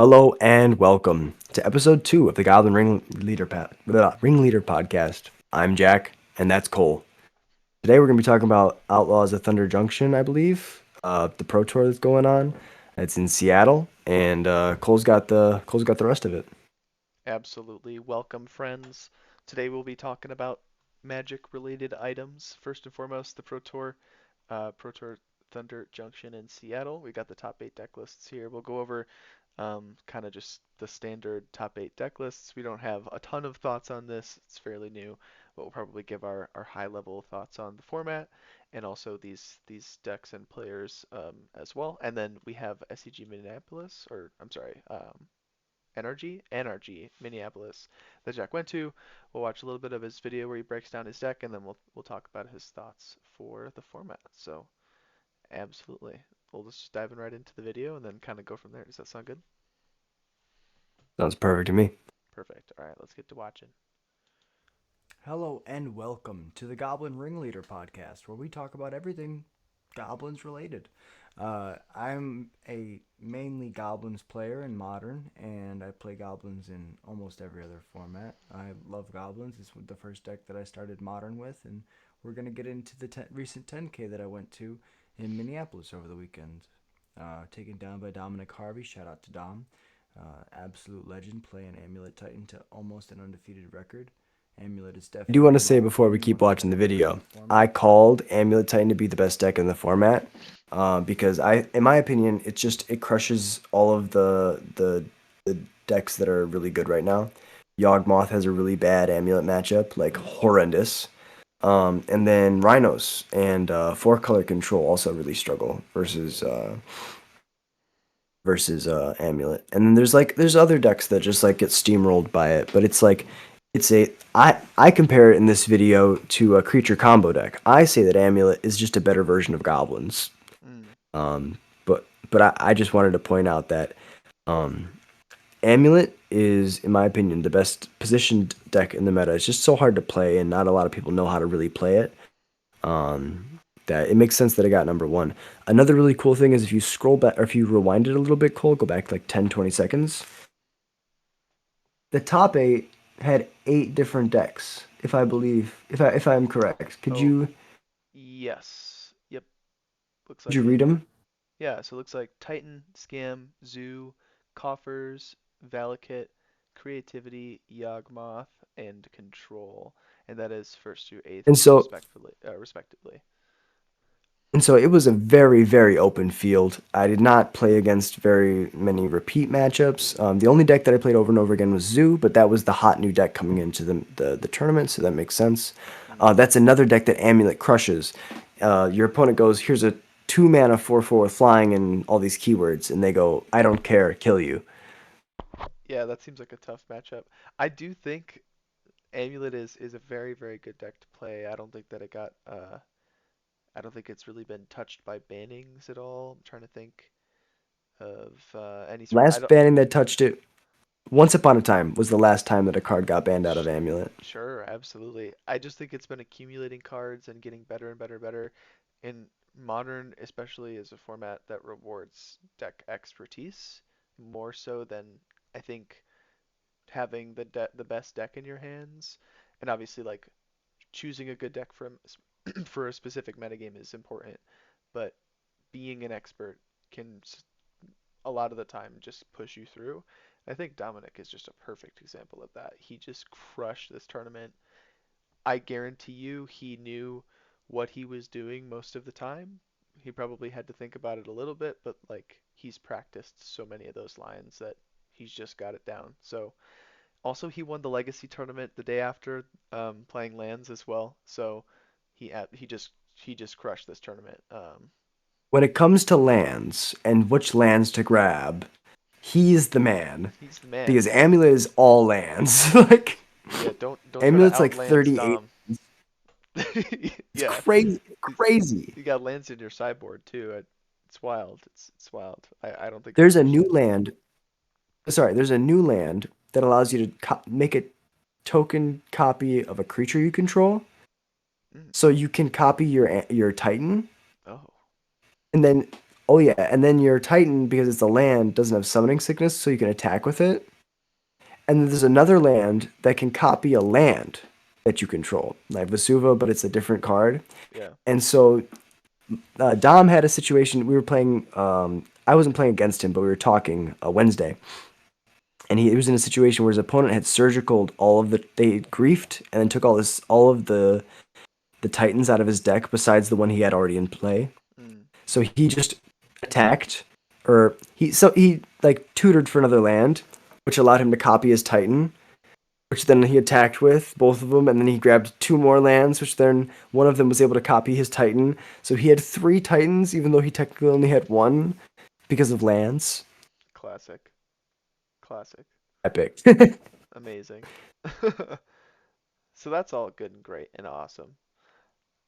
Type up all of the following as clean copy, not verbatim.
Hello and welcome to episode 2 of the Goblin Ringleader podcast. I'm Jack, and that's Cole. Today we're going to be talking about Outlaws of Thunder Junction, I believe, the Pro Tour that's going on. It's in Seattle, and Cole's got the rest of it. Absolutely. Welcome, friends. Today we'll be talking about magic-related items. First and foremost, the Pro Tour Thunder Junction in Seattle. We got the top 8 deck lists here. We'll go over kind of just the standard top 8 deck lists. We don't have a ton of thoughts on this. It's fairly new, but we'll probably give our high-level thoughts on the format and also these decks and players as well. And then we have SCG Minneapolis, or I'm sorry, NRG, Minneapolis, that Jack went to. We'll watch a little bit of his video where he breaks down his deck, and then we'll talk about his thoughts for the format. So absolutely, we'll just dive in right into the video and then kind of go from there. Does that sound good? Sounds perfect to me. Perfect. All right, let's get to watching. Hello and welcome to the Goblin Ringleader podcast, where we talk about everything goblins related. I'm a mainly goblins player in modern, and I play goblins in almost every other format. I love goblins. It's the first deck that I started modern with, and we're gonna get into the recent 10K that I went to in Minneapolis over the weekend. Taken down by Dominic Harvey. Shout out to Dom. Absolute legend, playing Amulet Titan to almost an undefeated record. Amulet is I definitely. I do do want want to to say say before before we we keep keep watching watching the the video, video, I called Amulet Titan to be the best deck in the format, because in my opinion, it crushes all of the decks that are really good right now. Yawgmoth has a really bad Amulet matchup, like horrendous. And then Rhinos and four color control also really struggle versus Amulet. And then there's other decks that just like get steamrolled by it, but it's like I compare it in this video to a creature combo deck. I say that Amulet is just a better version of Goblins. mm, But I just wanted to point out that um Amulet is, in my opinion, the best positioned deck in the meta. It's just so hard to play, and not a lot of people know how to really play it. That it makes sense that it got number one. Another really cool thing is if you scroll back, or if you rewind it a little bit, Cole, go back like 10, 20 seconds. The top eight had eight different decks, if I'm correct. Could oh, you yes. Yep. Looks could like you it. read them? Yeah, so it looks like Titan, Scam, Zoo, Coffers, Valakut, Creativity, Yawgmoth, and Control. And that is first through eighth, And so respectively. And so it was a very, very open field. I did not play against very many repeat matchups. The only deck that I played over and over again was Zoo, but that was the hot new deck coming into the tournament, so that makes sense. Mm. That's another deck that Amulet crushes. Your opponent goes, here's a 2 mana 4/4 with flying and all these keywords, and they go, I don't care, kill you. Yeah, that seems like a tough matchup. I do think Amulet is a very, very good deck to play. I don't think it's really been touched by bannings at all. I'm trying to think of any sort of I Last don't banning that touched it, Once Upon a Time, was the last time that a card got banned out sh of Amulet. Sure, absolutely. I just think it's been accumulating cards and getting better and better and better. In Modern, especially, is a format that rewards deck expertise more so than I think having the best deck in your hands. And obviously, like choosing a good deck for a specific metagame is important, but being an expert can a lot of the time just push you through. I think Dominic is just a perfect example of that. He just crushed this tournament. I guarantee you he knew what he was doing most of the time. He probably had to think about it a little bit, but like he's practiced so many of those lines that he's just got it down. So also he won the Legacy tournament the day after, playing lands as well. So he just crushed this tournament. When it comes to lands and which lands to grab, he's the man. He's the man. Because Amulet is all lands. Like Yeah, don't try to Amulet's like outlands 38. Dom. It's Yeah, crazy, he's, crazy. you got lands in your sideboard too. It's wild. It's wild. I don't think he There's a new understands it. land. Sorry, there's a new land that allows you to make a token copy of a creature you control. Mm. So you can copy your Titan, Oh. and then Oh yeah, and then your Titan, because it's a land, doesn't have summoning sickness, so you can attack with it. And then there's another land that can copy a land that you control, like Vesuva, but it's a different card. Yeah. And so Dom had a situation. We were playing. I wasn't playing against him, but we were talking Wednesday, and he was in a situation where his opponent had surgical all of the. They griefed and then took all of the Titans out of his deck besides the one he had already in play. Mm. So he just attacked, or he like tutored for another land, which allowed him to copy his Titan, which then he attacked with both of them, and then he grabbed two more lands, which then one of them was able to copy his Titan. So he had three Titans, even though he technically only had one because of lands. Classic. Classic. Epic. Amazing. So that's all good and great and awesome.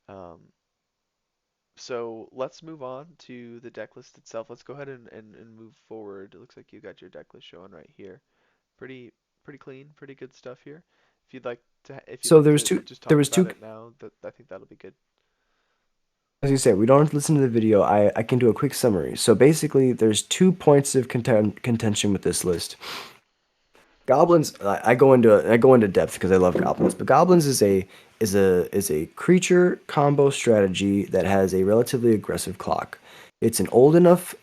Um, so let's move on to the deck list itself. Let's go ahead and move forward. It looks like you got your deck list showing right here. Pretty pretty clean, pretty good stuff here. If you'd So like there was to two. just There talk was about two. it now, that I think that'll be good. As you say, we don't have to listen to the video. I can do a quick summary. So basically, there's 2 points of contention with this list. Goblins, I go into depth because I love goblins. But goblins is a creature combo strategy that has a relatively aggressive clock. It's an old enough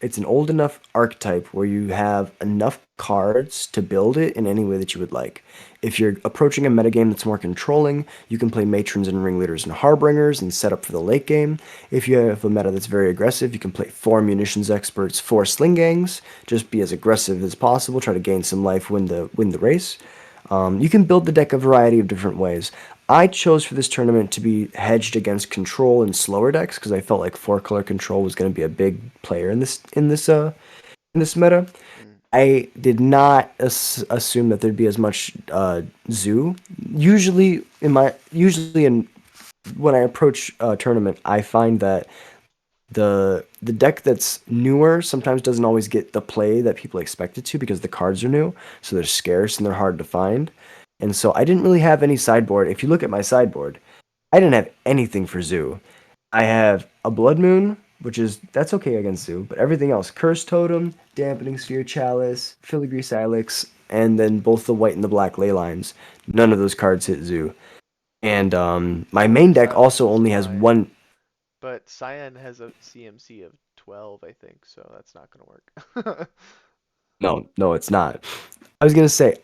it's an old enough archetype where you have enough cards to build it in any way that you would like. If you're approaching a metagame that's more controlling, you can play matrons and ringleaders and harbingers and set up for the late game. If you have a meta that's very aggressive, you can play 4 munitions experts, 4 sling gangs, just be as aggressive as possible, try to gain some life, win the race. You can build the deck a variety of different ways. I chose for this tournament to be hedged against control and slower decks because I felt like 4 color control was going to be a big player in this meta. Mm. I did not assume that there'd be as much zoo. Usually in when I approach a tournament, I find that the deck that's newer sometimes doesn't always get the play that people expect it to because the cards are new, so they're scarce and they're hard to find. And so I didn't really have any sideboard. If you look at my sideboard, I didn't have anything for Zoo. I have a Blood Moon, which is that's okay against Zoo, but everything else: Curse Totem, Dampening Sphere, Chalice, Filigree Silex, and then both the white and the black ley lines. None of those cards hit Zoo. And my main Filigree deck Silex also is only has fine, one. but Cyan has a CMC of 12, I think, so that's not gonna work. No, no, it's not. I was gonna say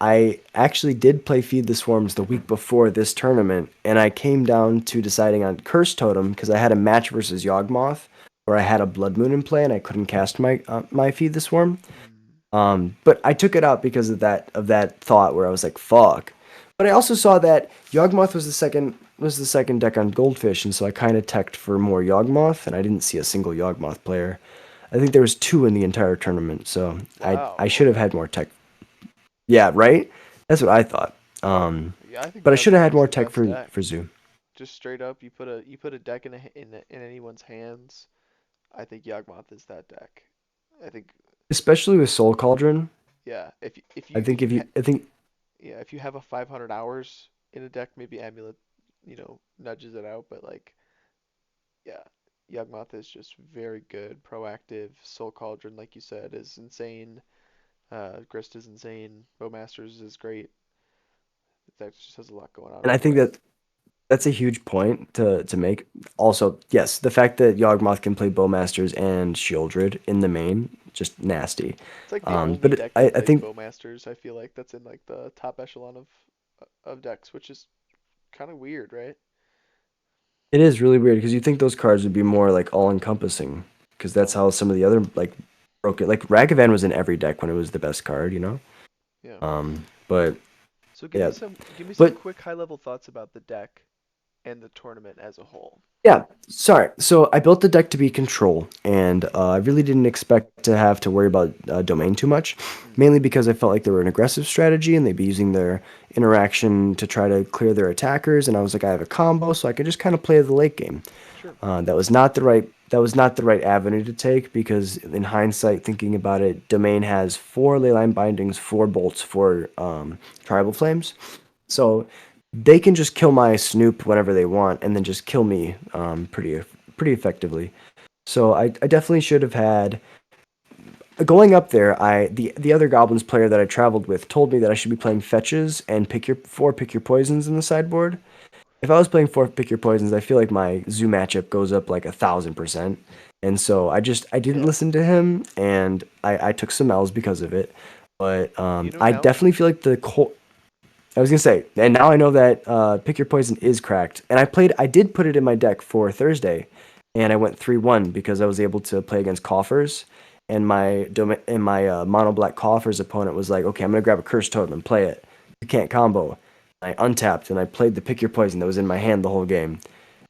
I actually did play Feed the Swarms the week before this tournament, and I came down to deciding on Curse Totem because I had a match versus Yawgmoth where I had a Blood Moon in play and I couldn't cast my Feed the Swarm. Mm. But I took it out because of that thought where I was like, fuck. But I also saw that Yawgmoth was the second deck on Goldfish, and so I kind of teched for more Yawgmoth, and I didn't see a single Yawgmoth player. I think there was two in the entire tournament, so Wow, I should have okay. had more tech. Yeah, right. That's what I thought. Yeah, I think But I should have had that's more the tech best deck. for Zoo, Just straight up, you put a deck in anyone's hands. I think Yawgmoth is that deck. I think especially with Soul Cauldron. yeah, I think if you, I think yeah, if you have a 500 hours in a deck, maybe Amulet, nudges it out, but like yeah, Yawgmoth is just very good, proactive. Soul Cauldron, like you said, is insane. Grist is insane. Bowmasters is great. That just has a lot going on and I right think away. that that's a huge point to make. Also, yes, the fact that Yawgmoth can play Bowmasters and Shieldred in the main, just nasty. It's like the only But deck that I plays think Bowmasters. I feel like that's in like the top echelon of decks, which is kind of weird, right? it is really weird because you think those cards would be more like all encompassing because that's No. how some of the other like broke it. Like Ragavan was in every deck when it was the best card, you know. Yeah. But So yeah, give me some but quick high level thoughts about the deck and the tournament as a whole. yeah, sorry. So I built the deck to be control, and I really didn't expect to have to worry about domain too much, Mm, mainly because I felt like they were an aggressive strategy and they'd be using their interaction to try to clear their attackers. And I was like, I have a combo, so I could just kind of play the late game. sure. That was not the right avenue to take because in hindsight, thinking about it, domain has 4 leyline bindings, 4 bolts, 4 tribal flames. So they can just kill my Snoop whenever they want, and then just kill me pretty effectively. So I definitely should have had going up there. The other goblins player that I traveled with told me that I should be playing fetches and pick your poisons in the sideboard. If I was playing four pick your poisons, I feel like my zoo matchup goes up like 1,000%. And so I didn't Yeah. listen to him, and I took some L's because of it. But You know I now definitely feel like I was gonna say, and now I know that pick your poison is cracked, and I did put it in my deck for Thursday, and I went 3-1 because I was able to play against coffers, and my mono black coffers opponent was like, okay, I'm gonna grab a curse totem and play it. You can't combo. I untapped and I played the pick your poison that was in my hand the whole game.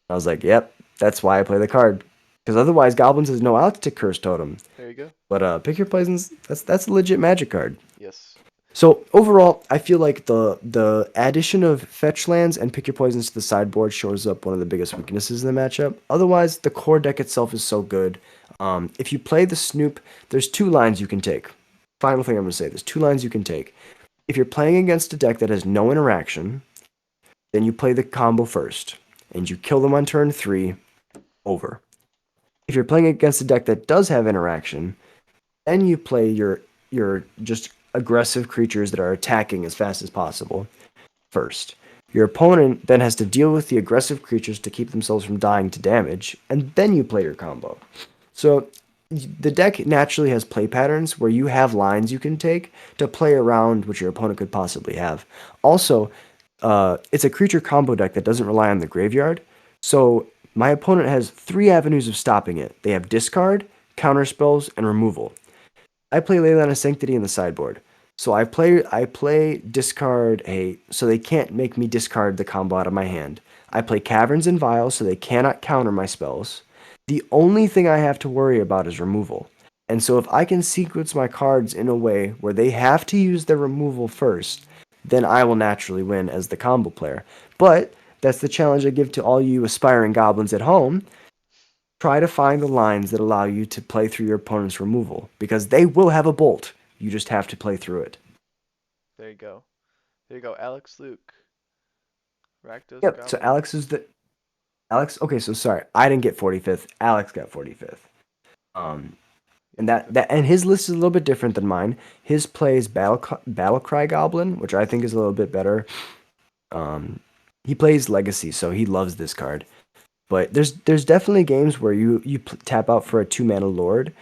I was like, yep, that's why I play the card, because otherwise goblins has no outs to curse totem. there you go. But pick your poisons, that's a legit magic card. Yes. So overall, I feel like the addition of fetch lands and pick your poisons to the sideboard shows up one of the biggest weaknesses in the matchup. Otherwise, the core deck itself is so good. If you play the Snoop, there's two lines you can take. Final thing I'm gonna say: there's two lines you can take. If you're playing against a deck that has no interaction, then you play the combo first, and you kill them on turn 3. Over. If you're playing against a deck that does have interaction, then you play your just aggressive creatures that are attacking as fast as possible first. Your opponent then has to deal with the aggressive creatures to keep themselves from dying to damage, and then you play your combo. So the deck naturally has play patterns where you have lines you can take to play around what your opponent could possibly have. Also, it's a creature combo deck that doesn't rely on the graveyard. So my opponent has three avenues of stopping it. They have discard, counter spells, and removal. I play Leyline Sanctity in the sideboard. So I play discard a so they can't make me discard the combo out of my hand. I play Caverns and Vials so they cannot counter my spells. The only thing I have to worry about is removal. And so if I can sequence my cards in a way where they have to use their removal first, then I will naturally win as the combo player. But that's the challenge I give to all you aspiring goblins at home. Try to find the lines that allow you to play through your opponent's removal, because they will have a bolt. You just have to play through it. There you go. There you go. Alex Luke. Rakdos Yep. So Goblin. Alex. Okay, so sorry, I didn't get 45th. Alex got 45th. Um, and Yeah. and his list is a little bit different than mine. His plays Battle Cry Goblin, which I think is a little bit better. Um, he plays Legacy, so he loves this card. But there's definitely games where you tap out for a 2 mana Lord.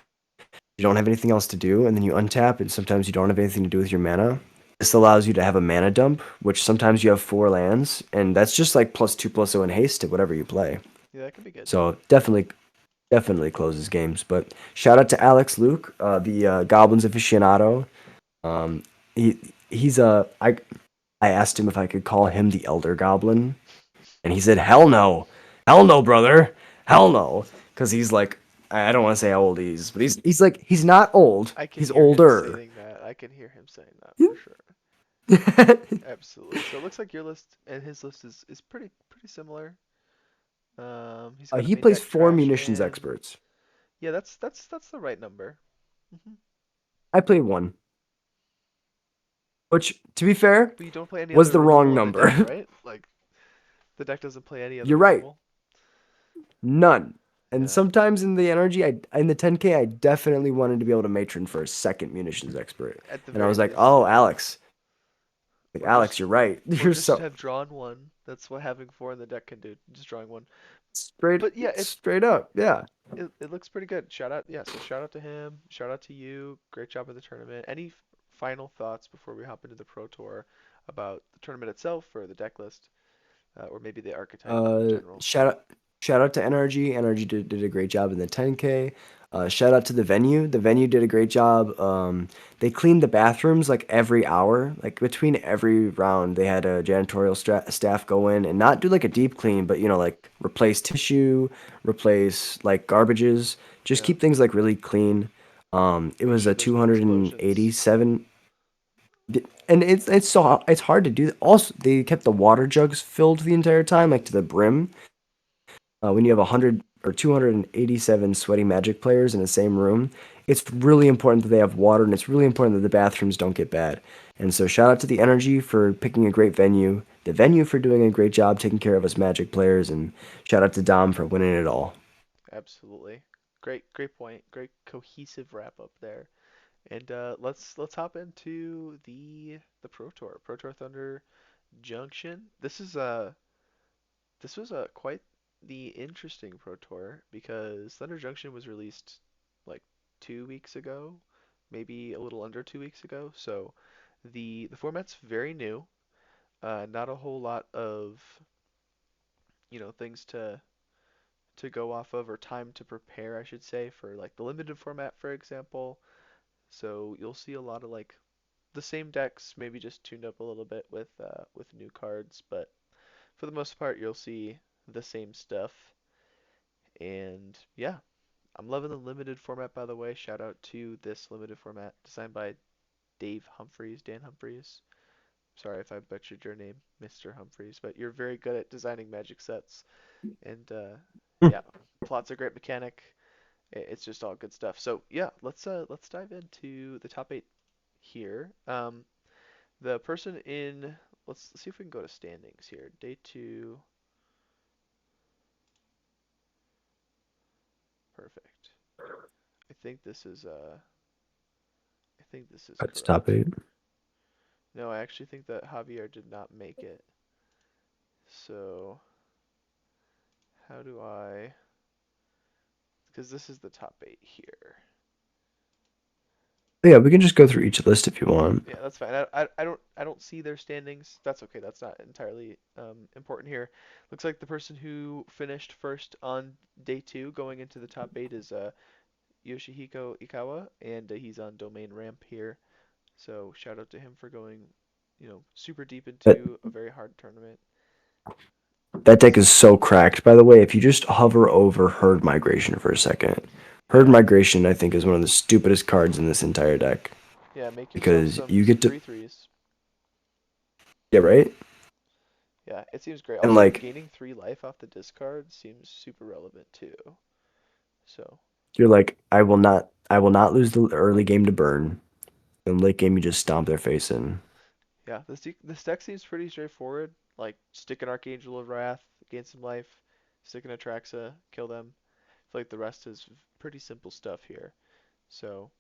You don't have anything else to do, and then you untap, and sometimes you don't have anything to do with your mana. This allows you to have a mana dump, which sometimes you have 4 lands, and that's just like +2/+0 in haste to whatever you play. Yeah, that could be good. So definitely closes games. But shout out to Alex Luke, the Goblins aficionado. Um, he he's a I asked him if I could call him the Elder Goblin, and he said, hell no, brother, hell no," because he's like, I don't want to say how old he is, but he's like he's not old, I can he's hear him older. saying that. I can hear him saying that for sure. Absolutely. So it looks like your list and his list is pretty similar. He's got a He main plays deck four trash munitions can. experts. Yeah, that's the right number. Hmm. I play one, which, to be fair, But you don't play any was other the wrong removal in the deck, number. right? Like the deck doesn't play any other You're right, removal. none. And Yeah, sometimes in the energy, in the 10K, I definitely wanted to be able to matron for a second munitions expert. at the And I very was like, least. oh, Alex, like Or Alex, just you're right. or You're just so have drawn one. That's what having four in the deck can do. Just drawing one. straight, But yeah, straight up, yeah. it looks pretty good. Shout out, yeah. So shout out to him. Shout out to you. Great job at the tournament. Any final thoughts before we hop into the pro tour about the tournament itself or the deck list, or maybe the archetype in Uh, general? shout out, shout out to Energy. Energy did a great job in the 10K. Shout out to the venue. The venue did a great job. They cleaned the bathrooms like every hour, like between every round. They had a janitorial staff go in and not do like a deep clean, but like replace tissue, replace like garbages, just Yeah. keep things like really clean. It Make was sure a there's no explosions. 287, and it's hard to do. Also, they kept the water jugs filled the entire time, like to the brim. When you have 100 or 287 sweaty Magic players in the same room, it's really important that they have water, and it's really important that the bathrooms don't get bad. And so, shout out to the Energy for picking a great venue, the venue for doing a great job taking care of us Magic players, and shout out to Dom for winning it all. Absolutely. Great point. Great cohesive wrap up there. And let's hop into the Pro Tour. Pro Tour Thunder Junction. This was a quite the interesting Pro Tour because Thunder Junction was released like 2 weeks ago, maybe a little under 2 weeks ago. So the format's very new. Not a whole lot of things to go off of or time to prepare, I should say, for like the limited format, for example. So you'll see a lot of like the same decks, maybe just tuned up a little bit with new cards, but for the most part, you'll see the same stuff. And yeah, I'm loving the limited format, by the way. Shout out to this limited format designed by Dave Humphreys, Dan Humphreys. Sorry if I butchered your name, Mr. Humphreys, but you're very good at designing Magic sets. And Hmm. yeah, plot's a great mechanic. It's just all good stuff. So yeah, let's dive into the top eight here. The person in let's see if we can go to standings here. Day two, perfect. I think this is I think this is That's top correct. eight. No, I actually think that Javier did not make it. So how do I? Because this is the top eight here. Yeah, we can just go through each list if you want. Yeah, that's fine. I don't see their standings. That's okay. That's not entirely important here. Looks like the person who finished first on day two, going into the top eight, is Yoshihiko Ikawa, and he's on domain ramp here. So shout out to him for going, super deep That into a very hard tournament. that deck This, is so cracked. By the way, if you just hover over Herd Migration for a second, Herd yeah, Migration I think is one of the stupidest cards in this entire deck yeah, make yourself because you some get to 3/3s. yeah right Yeah, it seems great. and Also, like gaining 3 life off the discard seems super relevant too. So, you're like I will not lose the early game to burn. And late game you just stomp their face in. yeah, this deck seems pretty straightforward. Like, stick an Archangel of Wrath, gain some life, stick an Atraxa, kill them. I feel like the rest is pretty simple stuff here. So,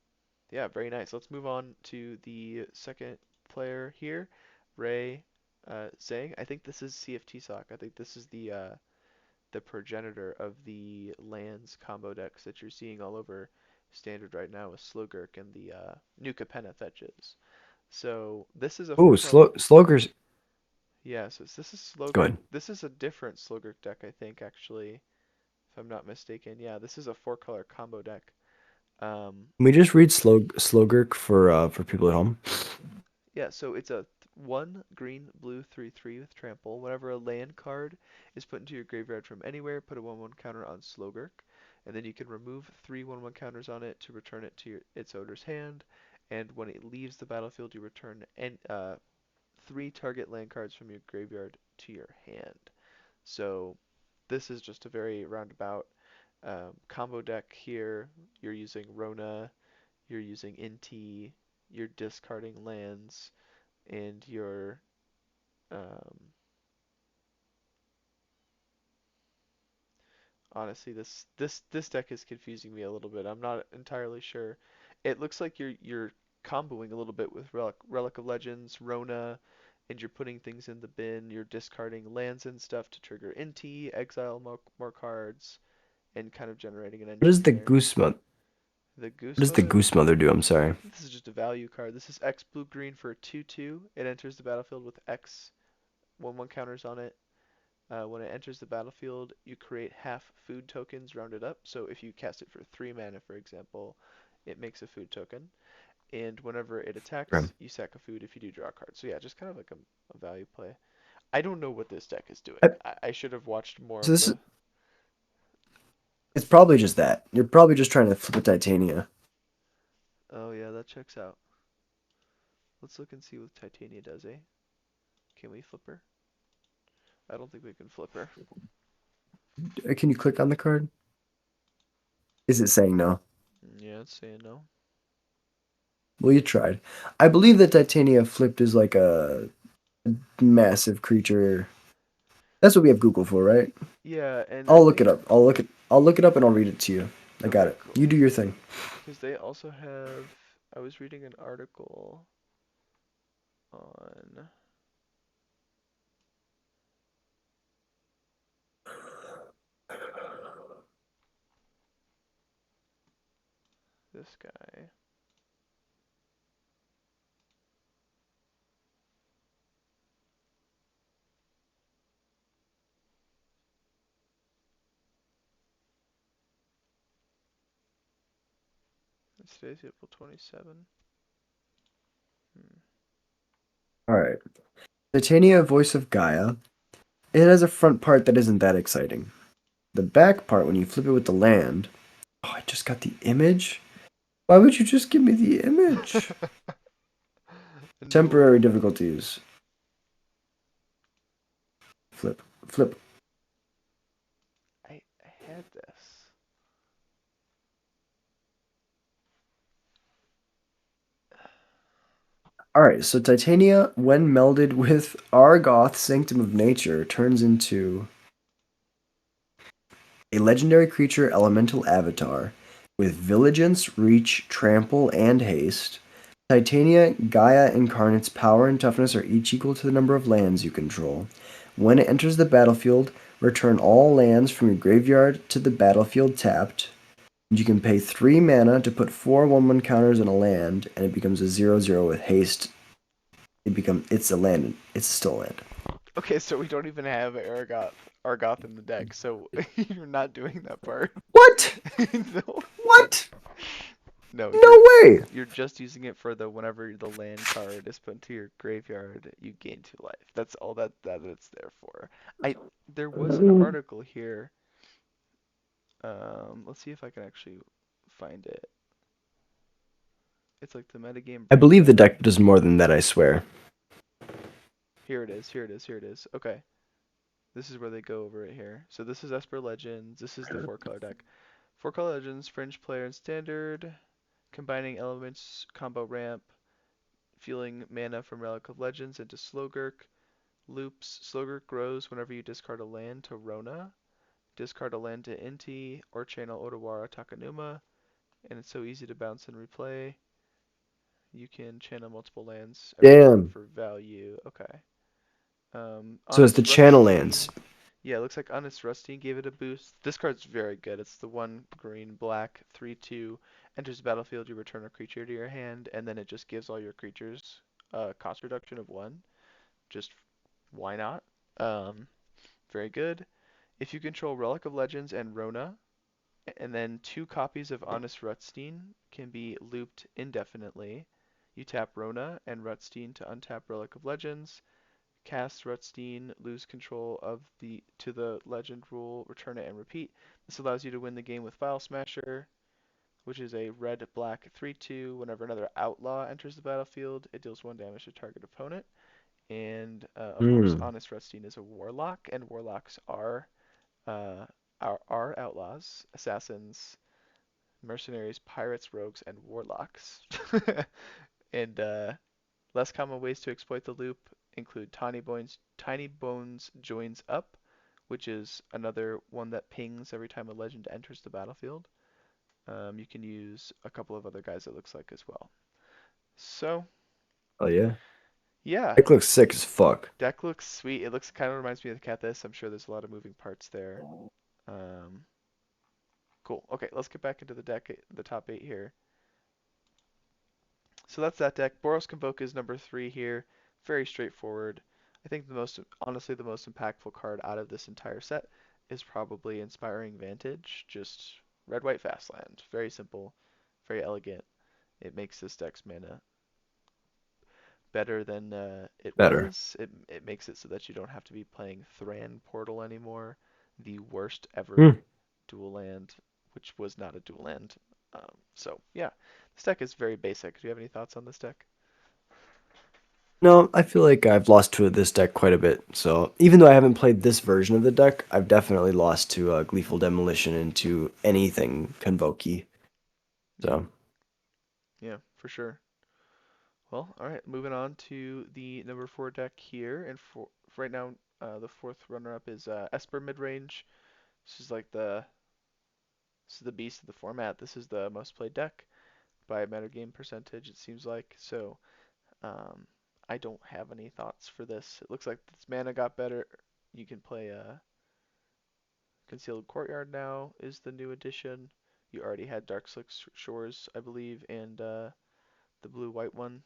yeah, very nice. Let's move on to the second player here, Ray Zhang. I think this is CFT Sock. I think this is the progenitor of the lands combo decks that you're seeing all over standard right now with Slogurk and the new Capenna fetches. So this is a Oh, four color. Slogger's Yeah, so this is go Slogurk. ahead. This is a different Slogurk deck, I think, actually, if I'm not mistaken. Yeah, this is a four-color combo deck. Um, Can we just read Slogurk for people at home? yeah, so it's a one green blue 3/3 with trample. Whenever a land card is put into your graveyard from anywhere, put a 1/1 counter on Slogurk, and then you can remove three 1/1 counters on it to return it to its owner's hand. And when it leaves the battlefield, you return three target land cards from your graveyard to your hand. So this is just a very roundabout combo deck here. You're using Rona, you're using Inti, you're discarding lands, and you're um, honestly this deck is confusing me a little bit. I'm not entirely sure. It looks like you're comboing a little bit with Relic of Legends, Rona, and you're putting things in the bin. You're discarding lands and stuff to trigger Inti, exile more cards, and kind of generating an What engine does the here. Goose Mother? The What Goose does the Mother, Goose Mother do? I'm sorry. I think this is just a value card. This is X blue green for 2/2. It enters the battlefield with X 1/1 counters on it. When it enters the battlefield, you create half food tokens rounded up. So if you cast it for 3 mana, for example, it makes a food token. And whenever it Okay. attacks, you sack a food if you do draw a card. So yeah, just kind of like a value play. I don't know what this deck is doing. I, I should have watched more so of this is the. it's probably just that. You're probably just trying to flip a Titania. Oh yeah, that checks out. Let's look and see what Titania does, eh? Can we flip her? I don't think we can flip her. Can you click on the card? Is it saying no? Yeah, it's saying no. Well, you tried. I believe that Titania flipped is like a massive creature. That's what we have Google for, right? Yeah, and I I'll look it think up. I'll look it up and I'll read it to you. I got Okay, it. You cool. do your thing. Because they also have. I was reading an article on this guy. Today's April 27. Hmm. All right. Titania, voice of Gaia. It has a front part that isn't that exciting. The back part, when you flip it with the land. Oh, I just got the image? Why would you just give me the image? Temporary No. difficulties. Flip. Flip. I had this. Alright, so Titania, when melded with Argoth, Sanctum of Nature, turns into a legendary creature elemental avatar with Vigilance, Reach, Trample, and Haste. Titania, Gaia Incarnate's power and toughness are each equal to the number of lands you control. When it enters the battlefield, return all lands from your graveyard to the battlefield tapped. You can pay 3 mana to put 4 1/1 counters on a land, and it becomes a 0/0 with haste. It's a land. It's still a land. Okay, so we don't even have Argoth in the deck, so you're not doing that part. What? No. What? No, No way! you're just using it for the whenever the land card is put into your graveyard, you gain 2 life. That's all that it's there for. I There was an article here. Let's see if I can actually find it. It's like the metagame I believe the breakdown. deck does more than that, I swear. Here it is. Here it is. Here it is. Okay. This is where they go over it here. So this is Esper Legends. This is the 4 color deck. 4 color Legends, Fringe Player and Standard, combining elements, combo ramp, fueling mana from Relic of Legends into Slogurk. Loops. Slogurk grows whenever you discard a land to Rona, discard a land to Inti, or channel Otawara Takanuma, and it's so easy to bounce and replay. You can channel multiple lands every turn Damn. for value. Okay. So it's the Honest channel lands. Ruststein. Yeah, it looks like Honest Ruststein gave it a boost. This card's very good. It's the one green black 3/2. Enters the battlefield, you return a creature to your hand, and then it just gives all your creatures a cost reduction of 1. Just why not? Um, Very good. If you control Relic of Legends and Rona, and then 2 copies of Honest Rutstein can be looped indefinitely. You tap Rona and Rutstein to untap Relic of Legends. Cast Rutstein, lose control of the legend rule, return it and repeat. This allows you to win the game with File Smasher, which is a red black 3/2. Whenever another outlaw enters the battlefield, it deals 1 damage to target opponent. And of course, Hmm. Honest Rutstein is a warlock, and warlocks uh, are outlaws, assassins, mercenaries, pirates, rogues, and warlocks. And less common ways to exploit the loop include Tiny Bones joins up, which is another one that pings every time a legend enters the battlefield. You can use a couple of other guys it looks like as well. So, Oh yeah. yeah, Deck looks sick as fuck. deck looks sweet. It looks kind of reminds me of the Kethis. I'm sure there's a lot of moving parts there. Um, cool. Okay, let's get back into the deck, the top 8 here. So that's that deck. Boros Convoke is number 3 here. Very straightforward. I think honestly, the most impactful card out of this entire set is probably Inspiring Vantage. Just red, white, fast land. Very simple, very elegant. It makes this deck's mana better than it Better. was. It makes it so that you don't have to be playing Thran Portal anymore, the worst Hmm. ever dual land, which was not a dual land. So yeah, this deck is very basic. Do you have any thoughts on this deck? No, I feel like I've lost to this deck quite a bit. So even though I haven't played this version of the deck, I've definitely lost to Gleeful Demolition and to anything Convoke. Yeah, So yeah, for sure. Well, all right, moving on to the number 4 deck here, and for right now, the fourth runner-up is Esper Midrange. This is like the This is the beast of the format. This is the most played deck by metagame percentage, it seems like. So um, I don't have any thoughts for this. It looks like this mana got better. You can play Concealed Courtyard now is the new addition. You already had Dark Slick Shores, I believe, and the blue-white one,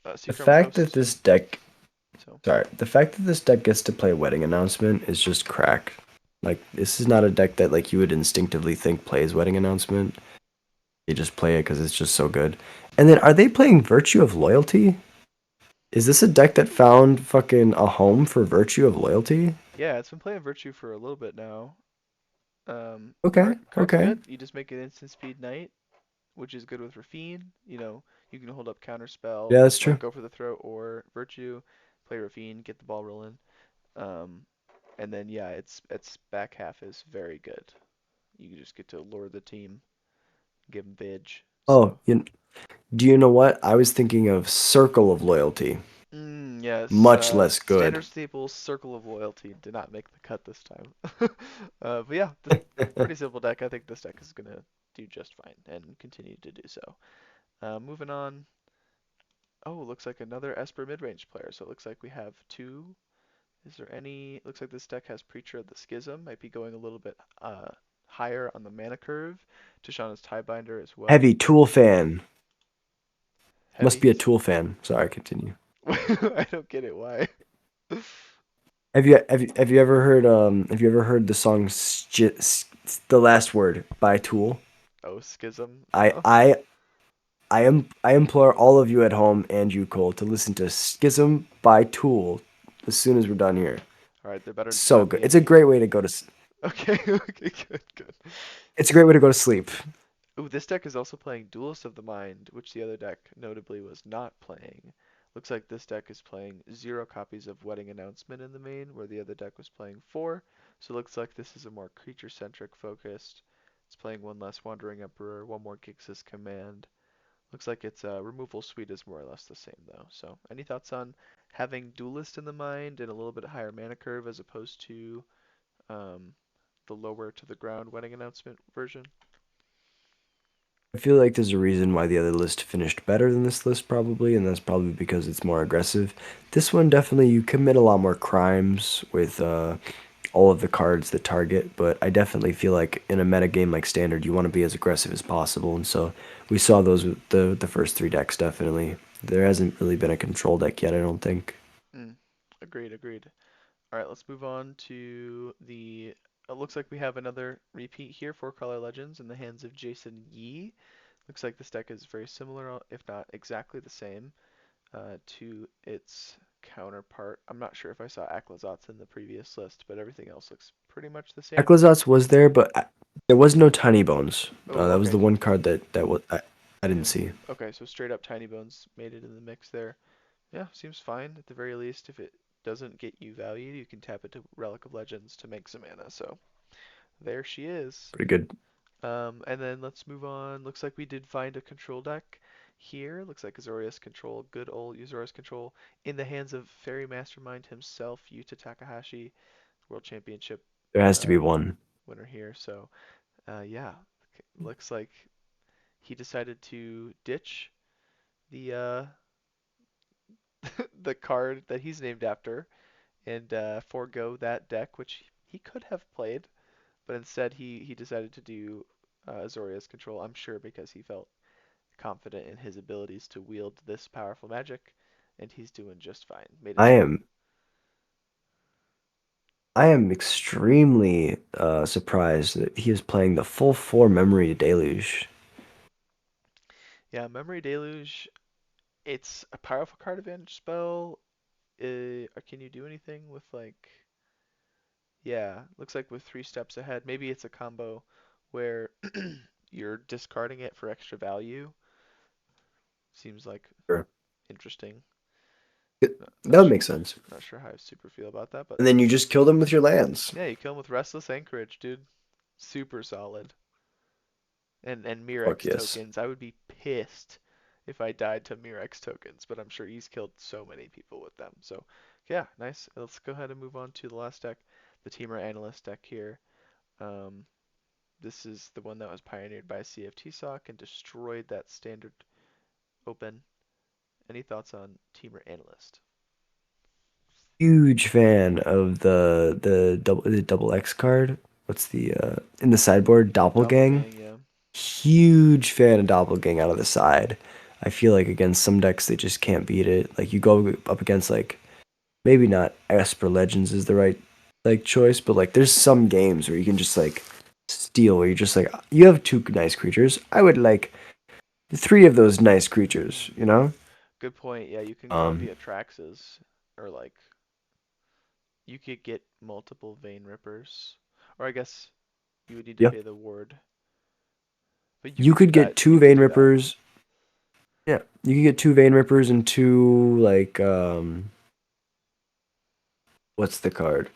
The Sea Drum fact that Coast. this deck, So, sorry, the fact that this deck gets to play Wedding Announcement is just crack. Like this is not a deck that like you would instinctively think plays Wedding Announcement. You just play it because it's just so good. And then are they playing Virtue of Loyalty? Is this a deck that found fucking a home for Virtue of Loyalty? yeah, it's been playing Virtue for a little bit now. Okay, Card's okay. good. You just make an instant speed knight, which is good with Rafine. You can hold up counterspell, Yeah, that's like true. go for the throat or Virtue, play Rafine, get the ball rolling. Um, and then yeah, its back half is very good. You just get to lure the team, give them Vig. Oh, So, do you know what? I was thinking of Circle of Loyalty. yes, Much less good. standard staples Circle of Loyalty did not make the cut this time. But yeah, this pretty simple deck. I think this deck is gonna do just fine and continue to do so. Moving on. Oh, looks like another Esper midrange player. So it looks like we have two. Is there any? Looks like this deck has Preacher of the Schism. Might be going a little bit higher on the mana curve. Tishana's Tiebinder as well. Heavy Tool fan. Must Heavy. be a Tool fan. Sorry, continue. I don't get it. Why? Have you ever heard the song The Last Word by Tool? Oh, Schism. I No. I I implore all of you at home and you, Cole, to listen to Schism by Tool as soon as we're done here. All right, there better So not good. be It's a any. great way to go to Okay, okay, good, good. it's a great way to go to sleep. Ooh, this deck is also playing Duelist of the Mind, which the other deck notably was not playing. Looks like this deck is playing 0 copies of Wedding Announcement in the main, where the other deck was playing 4. So it looks like this is a more creature-centric focused. It's playing one less Wandering Emperor, one more Gixis Command. Looks like its removal suite is more or less the same though. So any thoughts on having Duelist in the mind and a little bit higher mana curve as opposed to um, the lower to the ground Wedding Announcement version? I feel like there's a reason why the other list finished better than this list, probably, and that's probably because it's more aggressive. This one definitely you commit a lot more crimes with all of the cards that target, but I definitely feel like in a meta game like Standard, you want to be as aggressive as possible, and so we saw those with the first three decks definitely. There hasn't really been a control deck yet, I don't think. Mm, agreed, agreed. All right, let's move on to the. It looks like we have another repeat here for Color Legends in the hands of Jason Yee. Looks like this deck is very similar, if not exactly the same, to its counterpart. I'm not sure if I saw Aclazotz in the previous list, but everything else looks pretty much the same. Ecclesatz was there, but there was no Tiny Bones. Oh, That was the okay. one card that was I didn't Yeah. see. Okay, so straight up Tiny Bones made it in the mix there. Yeah, seems fine. At the very least, if it doesn't get you value, you can tap it to Relic of Legends to make some mana. So there she is. Pretty good. And then let's move on. Looks like we did find a control deck here. Looks like Azorius Control, good old Azorius Control, in the hands of Fairy Mastermind himself, Yuta Takahashi, World Championship There has to be uh, one. winner here. So yeah, looks like he decided to ditch the the card that he's named after and forego that deck, which he could have played, but instead he decided to do Azorius Control. I'm sure because he felt confident in his abilities to wield this powerful magic, and he's doing just fine. Made it I through. am I am extremely surprised that he is playing the full four Memory Deluge. Yeah, Memory Deluge. It's a powerful card advantage spell. Can you do anything with like? Yeah, looks like with 3 steps ahead. Maybe it's a combo where you're discarding it for extra value. Seems like Sure. interesting. That Not would sh make sense. not sure how I super feel about that, but And then you just kill them with your lands. yeah, you kill him with Restless Anchorage, dude. Super solid. And Fuck Mirex yes. tokens. I would be pissed if I died to Mirex tokens, but I'm sure he's killed so many people with them. So yeah, nice. Let's go ahead and move on to the last deck, the Teamer Analyst deck here. Um, This is the one that was pioneered by CFT Sock and destroyed that standard open. Any thoughts on Teamer Analyst? Huge fan of the double X card. What's the in the sideboard doppelgang? Doppelgang, yeah. Huge fan of doppelgang out of the side. I feel like against some decks they just can't beat it. Like you go up against like maybe not Esper Legends is the right like choice, but like there's some games where you can just like steal where you're just like you have two nice creatures. I would like three of those nice creatures, you Mm, know? good point. Yeah, you can Um copy Atraxes, or like you could get multiple Vein Rippers, or I guess you would need to yeah. pay the ward, but you You could do could get that. You two could Vein do that. Rippers. Yeah. You could get two Vein Rippers and two like what's the card?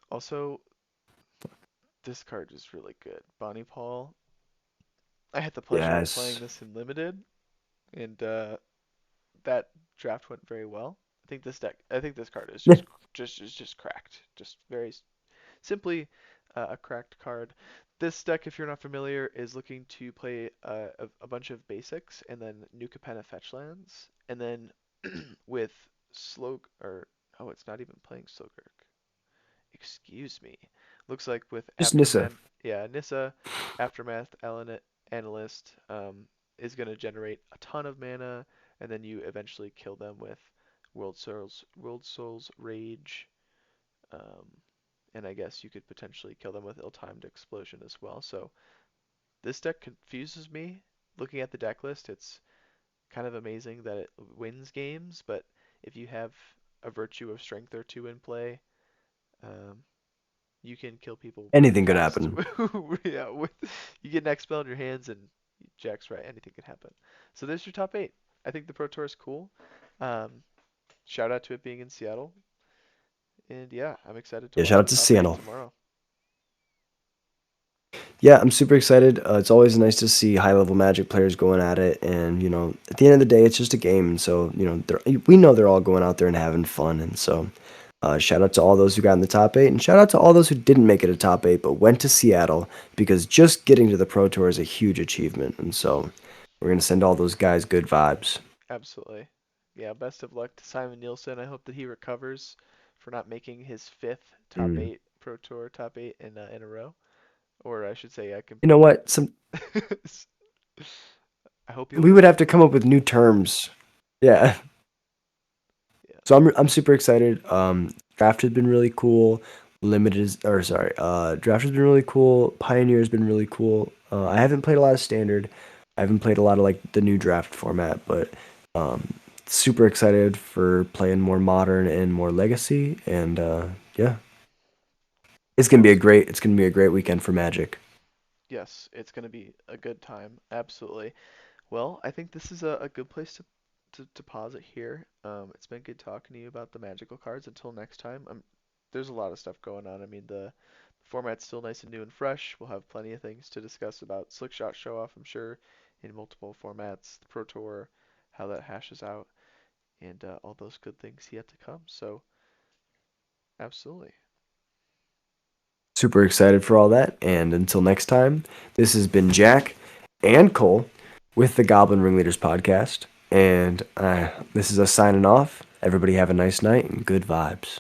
Also, this card is really good. Bonnie Paul. I had the pleasure of playing Yes. this in limited, and that draft went very well. I think this card is Yeah. just cracked. Just very simply a cracked card. This deck, if you're not familiar, is looking to play a bunch of basics and then New Capenna fetch lands, and then with Slog or oh, it's not even playing Slogurk. Excuse me. Looks like with Just Nissa. Aftermath, yeah, Nissa, Aftermath, Analyst is going to generate a ton of mana, and then you eventually kill them with World Souls Rage, um, and I guess you could potentially kill them with Ill-Timed Explosion as well. So this deck confuses me. Looking at the deck list, it's kind of amazing that it wins games, but if you have a Virtue of Strength or two in play, um, you can kill people pretty Anything could fast. happen. Yeah, you get an X spell in your hands and Jack's right, anything can happen. So there's your top eight. I think the Pro Tour is cool. Um, shout out to it being in Seattle, and yeah, I'm excited to Yeah, shout watch out the to top eight Seattle. tomorrow. Yeah, I'm super excited. It's always nice to see high level Magic players going at it, and at the end of the day, it's just a game, and so we know they're all going out there and having fun, and so shout out to all those who got in the top eight, and shout out to all those who didn't make it a top eight but went to Seattle because just getting to the Pro Tour is a huge achievement, and so we're gonna send all those guys good vibes. Absolutely. Yeah, best of luck to Simon Nielsen. I hope that he recovers for not making his fifth top Mm. eight Pro Tour top eight in a row, or I should say, I can. You know what? Some I hope he we would lives have to to come tell. up with new terms. Yeah. Yeah. So I'm super excited. Draft has been really cool. Limited is or sorry, draft has been really cool. Pioneer has been really cool. I haven't played a lot of standard. I haven't played a lot of like the new draft format, but um, super excited for playing more modern and more legacy. And yeah, Awesome. it's gonna be a great weekend for Magic. Yes, it's going to be a good time. Absolutely. Well, I think this is a good place to pause it here. It's been good talking to you about the magical cards. Until next time, there's a lot of stuff going on. I mean, the format's still nice and new and fresh. We'll have plenty of things to discuss about Slickshot Show Off, I'm sure, in multiple formats, the Pro Tour, how that hashes out, and all those good things yet to come. So, absolutely. Super excited for all that. And until next time, this has been Jack and Cole with the Goblin Ringleaders podcast. And this is us signing off. Everybody have a nice night and good vibes.